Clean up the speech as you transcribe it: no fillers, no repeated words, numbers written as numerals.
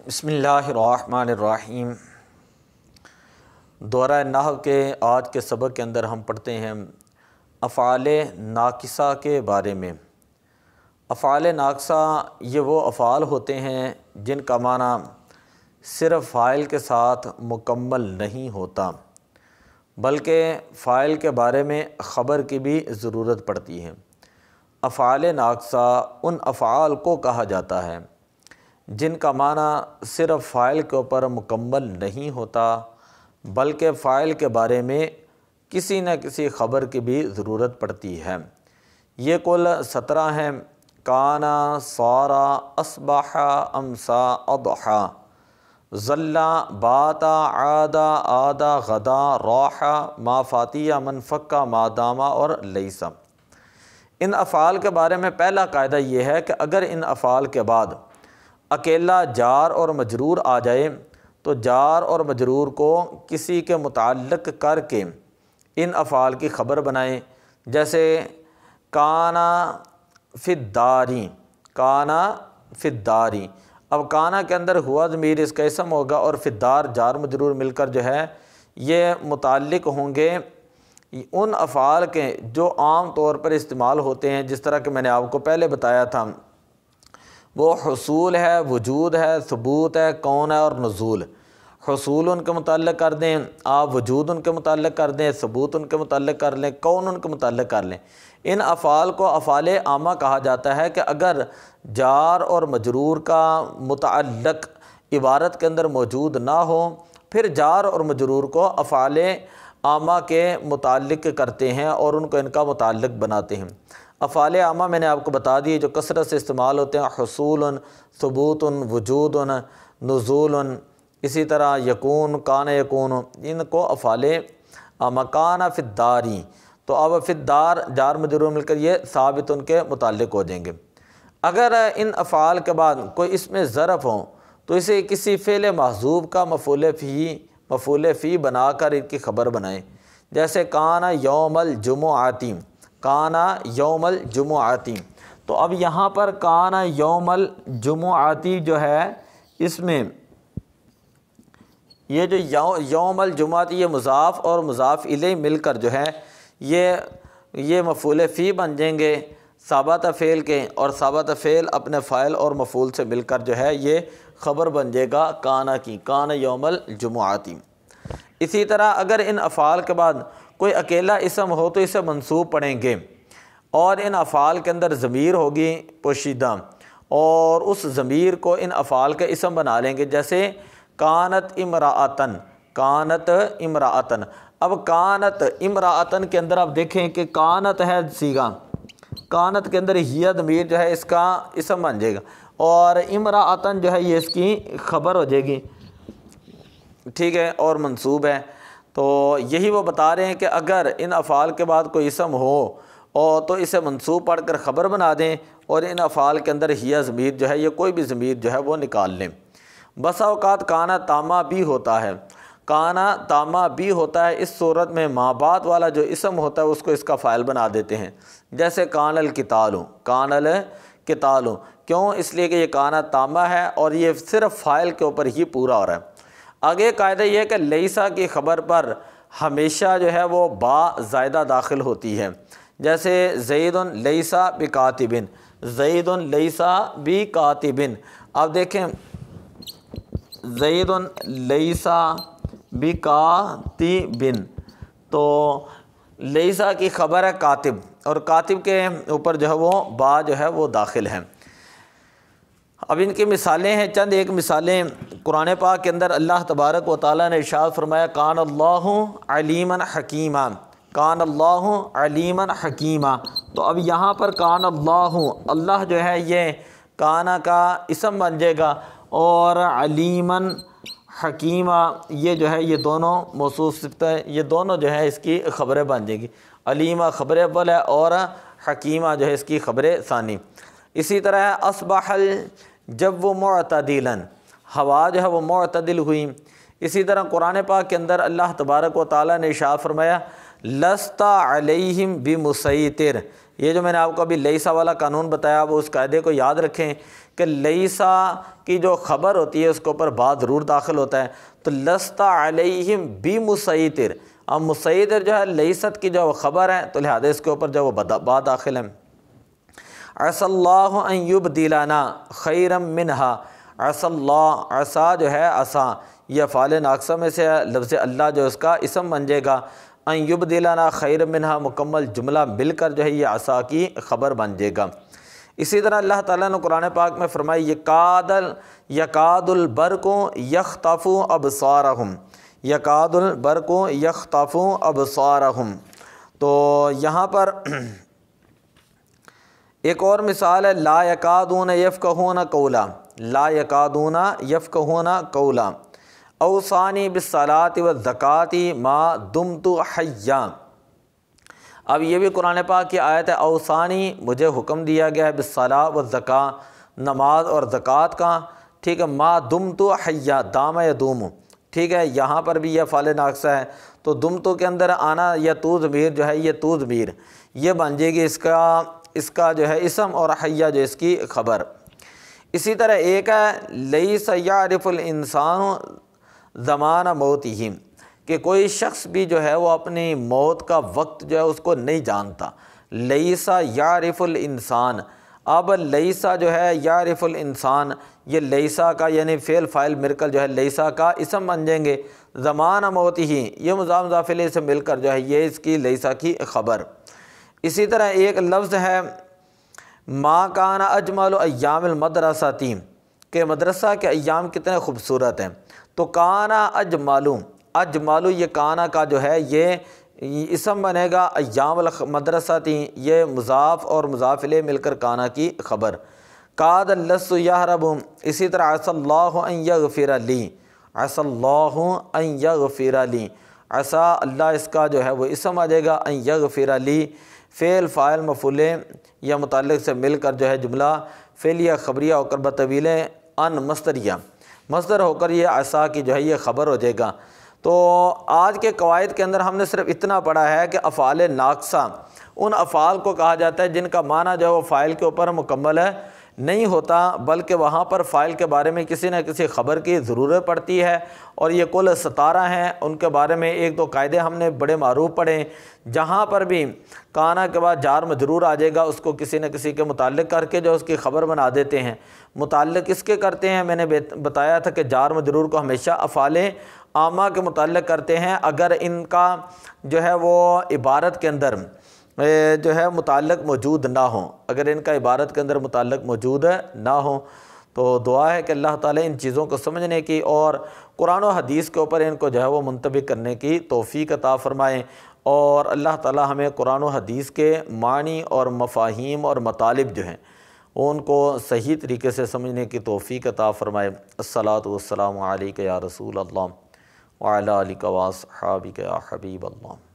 بسم اللہ الرحمن الرحیم۔ دورہ نحو کے آج کے سبق کے اندر ہم پڑھتے ہیں افعال ناقصہ کے بارے میں۔ افعال ناقصہ یہ وہ افعال ہوتے ہیں جن کا معنی صرف فاعل کے ساتھ مکمل نہیں ہوتا بلکہ فاعل کے بارے میں خبر کی بھی ضرورت پڑتی ہے۔ افعال ناقصہ ان افعال کو کہا جاتا ہے جن کا معنی صرف فاعل کے اوپر مکمل نہیں ہوتا بلکہ فاعل کے بارے میں کسی نہ کسی خبر کی بھی ضرورت پڑتی ہے۔ یہ کل 17 ہیں: کانا، صارا، اصبح، امسا، اضحا، ظلا، باتا، عادا، آدا، غدا، راحا، ما فاتیہ، منفکہ، مادامہ اور لیسا۔ ان افعال کے بارے میں پہلا قاعدہ یہ ہے کہ اگر ان افعال کے بعد اکیلا جار اور مجرور آ جائے تو جار اور مجرور کو کسی کے متعلق کر کے ان افعال کی خبر بنائیں، جیسے کانا فی الداری، کانا فی الداری۔ اب کانا کے اندر ہوا ضمیر اس کا اسم ہوگا اور فی الدار جار مجرور مل کر جو ہے یہ متعلق ہوں گے ان افعال کے جو عام طور پر استعمال ہوتے ہیں، جس طرح کہ میں نے آپ کو پہلے بتایا تھا، وہ حصول ہے، وجود ہے، ثبوت ہے، کون ہے اور نزول۔ حصول ان کے متعلق کر دیں آپ، وجود ان کے متعلق کر دیں، ثبوت ان کے متعلق کر لیں، کون ان کے متعلق کر لیں۔ ان افعال کو افعال عامہ کہا جاتا ہے کہ اگر جار اور مجرور کا متعلق عبارت کے اندر موجود نہ ہو پھر جار اور مجرور کو افعال عامہ کے متعلق کرتے ہیں اور ان کو ان کا متعلق بناتے ہیں۔ افعال عامہ میں نے آپ کو بتا دی جو کثرت سے استعمال ہوتے ہیں: حصول، ثبوت، وجود، نزول، اسی طرح یکون، کان یکون، ان کو افعال عامہ۔ کان فی الداری، تو اب فی الدار جار مجرور مل کر یہ ثابت ان کے متعلق ہو جائیں گے۔ اگر ان افعال کے بعد کوئی اسم ظرف ہو تو اسے کسی فعل محذوف کا مفعول فی بنا کر ان کی خبر بنائیں، جیسے کان یوم الجمعاتی، کان یوم الجمعاتی۔ تو اب یہاں پر کان یوم الجمعاتی جو ہے اس میں یہ جو یوم الجمعاتی یہ مضاف اور مضاف الیہ مل کر جو ہے یہ مفعول فی بن جائیں گے ثابت فعل کے، اور ثابت فعل اپنے فاعل اور مفعول سے مل کر جو ہے یہ خبر بن جائے گا کانا کی، کان یوم الجمعاتی۔ اسی طرح اگر ان افعال کے بعد کوئی اکیلا اسم ہو تو اسے منصوب پڑھیں گے اور ان افعال کے اندر ضمیر ہوگی پوشیدہ اور اس ضمیر کو ان افعال کا اسم بنا لیں گے، جیسے کانت امراۃن، کانت امراۃن۔ اب کانت امراۃن کے اندر آپ دیکھیں کہ کانت ہے صیغہ، کانت کے اندر ہی ضمیر جو ہے اس کا اسم بن جائے گا اور امراۃن جو ہے یہ اس کی خبر ہو جائے گی، ٹھیک ہے، اور منصوب ہے۔ تو یہی وہ بتا رہے ہیں کہ اگر ان افعال کے بعد کوئی اسم ہو اور تو اسے منصوب پڑھ کر خبر بنا دیں اور ان افعال کے اندر ہی ضمیر جو ہے یہ کوئی بھی ضمیر جو ہے وہ نکال لیں۔ بسا اوقات کانا تامہ بھی ہوتا ہے، کانا تامہ بھی ہوتا ہے، اس صورت میں ما بعد والا جو اسم ہوتا ہے اس کو اس کا فاعل بنا دیتے ہیں، جیسے کان القتال، کان القتال۔ کیوں؟ اس لیے کہ یہ کانا تامہ ہے اور یہ صرف فاعل کے اوپر ہی پورا ہو رہا ہے۔ آگے قاعدہ یہ ہے کہ لیسا کی خبر پر ہمیشہ جو ہے وہ با زائدہ داخل ہوتی ہے، جیسے زید لیسا بکاتب، زید لیسا بکاتب۔ اب دیکھیں زید لیسا بکاتب، تو لیسا کی خبر ہے کاتب اور کاتب کے اوپر جو ہے وہ با جو ہے وہ داخل ہے۔ اب ان کی مثالیں ہیں، چند ایک مثالیں قرآن پاک کے اندر اللہ تبارک و تعالیٰ نے ارشاد فرمایا کان اللہ علیما حکیما، کان اللہ علیما حکیما۔ تو اب یہاں پر کان اللہ، اللہ جو ہے یہ کانا کا اسم بن جائے گا اور علیما حکیما یہ جو ہے یہ دونوں موصوف صفت ہے، یہ دونوں جو ہے اس کی خبریں بن جائے گی۔ علیما خبر اول ہے اور حکیمہ جو ہے اس کی خبر ثانی۔ اسی طرح اصبح جب وہ معتدلا، ہوا جو ہے وہ معتدل ہوئی۔ اسی طرح قرآن پاک کے اندر اللہ تبارک و تعالیٰ نے ارشاد فرمایا لست علیہم بمسیطر، یہ جو میں نے آپ کو ابھی لیسا والا قانون بتایا، وہ اس قاعدے کو یاد رکھیں کہ لیسا کی جو خبر ہوتی ہے اس کے اوپر بعد ضرور داخل ہوتا ہے۔ تو لست علیہم بمسیطر، اب مسیطر جو ہے لیست کی جو خبر ہے تو لہٰذا اس کے اوپر جو وہ بعد داخل ہے۔ عسى اللہ ان یبدلنا خیرا منہا، عسى اللہ، عسا جو ہے عسا، یہ افعال ناقصہ میں سے لفظ اللہ جو اس کا اسم بن جائے گا، ان یبدلنا خیرا منہا مکمل جملہ مل کر جو ہے یہ عسا کی خبر بن جائے گا۔ اسی طرح اللہ تعالیٰ نے قرآن پاک میں فرمائی یکاد البرق یخطف ابصارہم، یکاد البرق یخطف ابصارہم۔ تو یہاں پر ایک اور مثال ہے لا یکادون یفقہون قولا، لا یکادون یفقہون قولا، اوصانی بالصلاۃ والزکاۃ ما دمت حیا۔ اب یہ بھی قرآن پاک کی آیت ہے، اوصانی مجھے حکم دیا گیا ہے بالصلاۃ والزکاۃ، نماز اور زکوٰۃ کا، ٹھیک ہے، ما دمت حیا، دام یدوم، ٹھیک ہے، یہاں پر بھی یہ فعل ناقصہ ہے تو دمتو کے اندر آنا یا تو ضمیر جو ہے یہ تو ضمیر یہ بن جائے گی اس کا جو ہے اسم، اور حیا جو اس کی خبر۔ اسی طرح ایک ہے لیس یعرف الانسان زمان موتہ، کہ کوئی شخص بھی جو ہے وہ اپنی موت کا وقت جو ہے اس کو نہیں جانتا، لیسا یعرف الانسان۔ اب لیسا جو ہے یعرف الانسان، یہ لیسا کا یعنی فعل فاعل مل کر جو ہے لیسا کا اسم بن جائیں گے، زمان موتہ یہ مضاف مضاف الیہ سے مل کر جو ہے یہ اس کی لیسا کی خبر۔ اسی طرح ایک لفظ ہے ما کان اجمل ایام المدرسۃ، کہ مدرسہ کے ایام کتنے خوبصورت ہیں، تو کانا اجمالو، اجمالو یہ کانا کا جو ہے یہ اسم بنے گا، ایام المدرسۃ یہ مضاف اور مضاف الیہ مل کر کانا کی خبر۔ کاد اللص یہرب، اسی طرح عسى اللہ ان یغفر لی، عسى اللہ ان یغفر لی، عسى اللہ اس کا جو ہے وہ اسم آ جائے گا، ان یغفر لی فعل فاعل مفعول یا متعلق سے مل کر جو ہے جملہ فعلیہ خبریہ ہو کر بطویل ان مصدریہ، مصدر ہو کر یہ عسا کی جو ہے یہ خبر ہو جائے گا۔ تو آج کے قواعد کے اندر ہم نے صرف اتنا پڑھا ہے کہ افعال ناقصہ ان افعال کو کہا جاتا ہے جن کا معنی جو ہے وہ فاعل کے اوپر مکمل نہیں ہوتا، بلکہ وہاں پر فاعل کے بارے میں کسی نہ کسی خبر کی ضرورت پڑتی ہے، اور یہ کل 17 ہیں، ان کے بارے میں ایک دو قاعدے ہم نے بڑے معروف پڑھے۔ جہاں پر بھی کانا کے بعد جار مجرور آ جائے گا اس کو کسی نہ کسی کے متعلق کر کے جو اس کی خبر بنا دیتے ہیں۔ متعلق اس کے کرتے ہیں، میں نے بتایا تھا کہ جار مجرور کو ہمیشہ افعال عامہ کے متعلق کرتے ہیں اگر ان کا جو ہے وہ عبارت کے اندر جو ہے متعلق موجود نہ ہوں، اگر ان کا عبارت کے اندر متعلق موجود نہ ہوں۔ تو دعا ہے کہ اللہ تعالیٰ ان چیزوں کو سمجھنے کی اور قرآن و حدیث کے اوپر ان کو جو ہے وہ منطبق کرنے کی توفیق عطا فرمائیں، اور اللہ تعالیٰ ہمیں قرآن و حدیث کے معنی اور مفاہیم اور مطالب جو ہیں ان کو صحیح طریقے سے سمجھنے کی توفیق عطا فرمائے۔ الصلاۃ والسلام علیک یا رسول اللہ وعلی آلک واصحابک یا حبیب اللہ۔